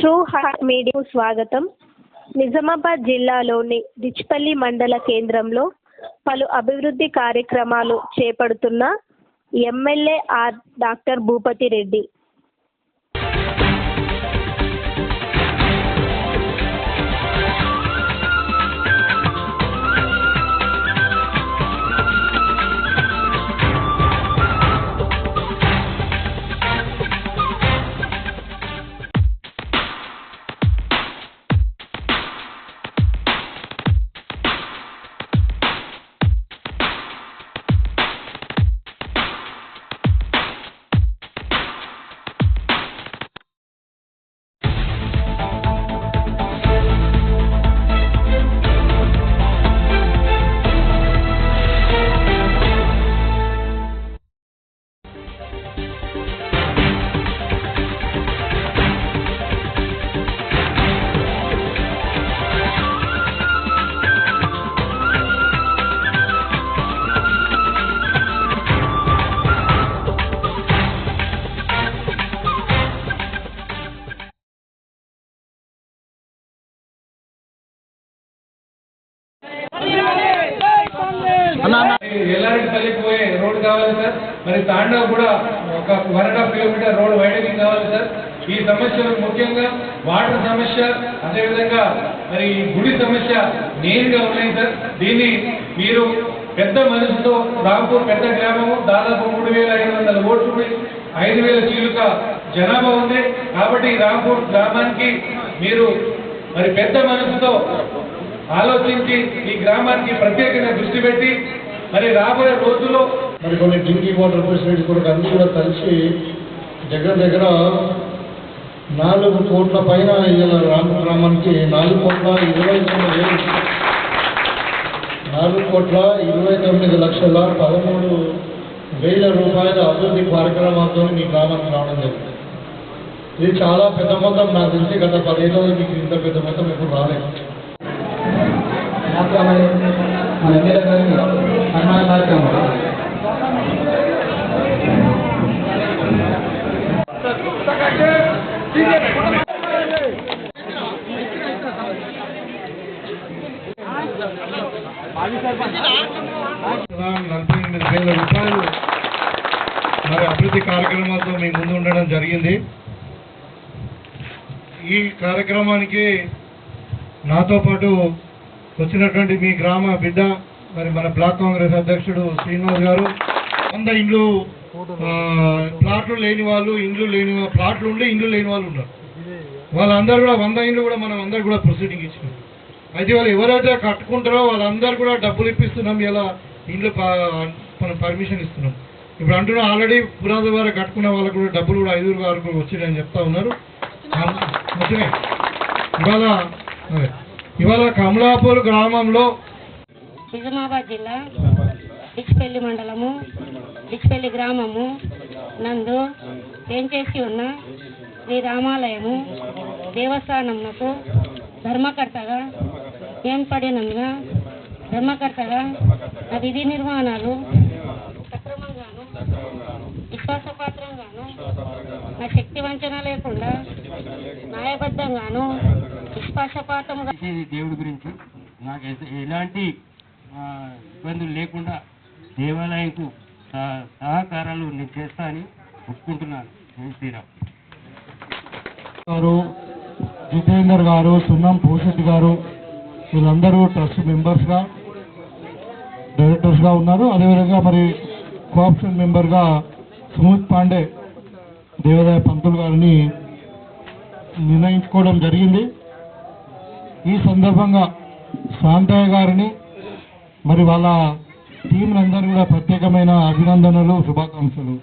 True heart మీడియాకు స్వాగతం. నిజామాబాద్ జిల్లాలోని డిచ్పల్లి మండల కేంద్రంలో పలు అభివృద్ధి కార్యక్రమాలు చేపడుతున్న ఎమ్మెల్యే డాక్టర్ భూపతి రెడ్డి. ఎల్లారెడ్డిపల్లికి పోయే రోడ్ కావాలి సార్. మరి తాండవ్ కూడా ఒక 1.5 కిలోమీటర్ రోడ్ వైడనింగ్ కావాలి సార్. ఈ సమస్యలు ముఖ్యంగా వాటర్ సమస్య, అదేవిధంగా మరి గుడి సమస్య మెయిన్గా ఉన్నాయి సార్. దీన్ని మీరు పెద్ద మనసుతో, రాంపూర్ పెద్ద గ్రామము, దాదాపు 3,500 ఓట్లు, 5,000 చీలుక జనాభా ఉంది. కాబట్టి రాంపూర్ గ్రామానికి మీరు మరి పెద్ద మనసుతో ఆలోచించి ఈ గ్రామానికి ప్రత్యేకంగా దృష్టి పెట్టి మరి రాబోయే రోజుల్లో మరి కొన్ని డ్రింకింగ్ వాటర్ ఫెసిలిటీస్ కూడా అన్ని కూడా కలిసి దగ్గర 4 కోట్ల పైన ఇలా రాంపూర్ గ్రామానికి 4,29,13,000 రూపాయల అభివృద్ధి కార్యక్రమాలతో మీ గ్రామానికి రావడం జరిగింది. ఇది చాలా పెద్ద మొత్తం. నాకు తెలిసి గత 10 ఏళ్ళలో మీకు ఇంత పెద్ద మొత్తం ఎప్పుడు రాలేదు. మన ఎమ్మెల్యే గారిని సన్మాన కార్యక్రమం రూపాయలు మరి అభివృద్ధి కార్యక్రమాలతో మీ ముందు ఉండడం జరిగింది. ఈ కార్యక్రమానికి నాతో పాటు వచ్చినటువంటి మీ గ్రామ బిడ్డ, మరి మన బ్లాక్ కాంగ్రెస్ అధ్యక్షుడు శ్రీనివాస్ గారు, 100 ఇండ్లు ప్లాట్లు లేని వాళ్ళు, ప్లాట్లు ఉండి ఇండ్లు లేని వాళ్ళు ఉన్నారు. వాళ్ళందరూ కూడా 100 ఇండ్లు కూడా మనం అందరు కూడా ప్రొసీడింగ్ ఇచ్చినాం. అయితే వాళ్ళు ఎవరైతే కట్టుకుంటారో వాళ్ళందరూ కూడా డబ్బులు ఇప్పిస్తున్నాం. ఇలా ఇండ్లు మనం పర్మిషన్ ఇస్తున్నాం. ఇప్పుడు అంటున్నా ఆల్రెడీ పురాతన వారు కట్టుకున్న వాళ్ళకు కూడా డబ్బులు కూడా 5 వరకు వచ్చినాయని చెప్తా ఉన్నారు. వచ్చినాయి. ఇవాళ కమలాపూర్ గ్రామంలో నిజామాబాద్ జిల్లా డిచ్పల్లి మండలము డిచ్పల్లి గ్రామము నందు వేంచేసి ఉన్న శ్రీ రామాలయము దేవస్థానమునకు ధర్మకర్తగా ఏర్పడినందున ధర్మకర్తగా నా విధి నిర్వహణలు సక్రమంగాను విశ్వాసపాత్రంగాను నా శక్తి వంచన లేకుండా న్యాయబద్ధంగాను నిష్పక్షపాతంగా దేవుడి గురించి నాకు ఎలాంటి ఇబ్బందులు లేకుండా దేవాలయంకు సహకారాలు నేను చేస్తా అని ఒప్పుకుంటున్నాను. శ్రీరామ్ గారు, జితేందర్ గారు, సున్నం పోషెట్టి గారు, వీళ్ళందరూ ట్రస్ట్ మెంబర్స్గా, డైరెక్టర్స్గా ఉన్నారు. అదేవిధంగా మరి కోఆప్షన్ మెంబర్గా సుమిత్ పాండే, దేవాదాయ పంతులు గారిని నిర్ణయించుకోవడం జరిగింది. ఈ సందర్భంగా శాంతయ్య గారిని మరి వాళ్ళ టీంలందరూ కూడా ప్రత్యేకమైన అభినందనలు, శుభాకాంక్షలు.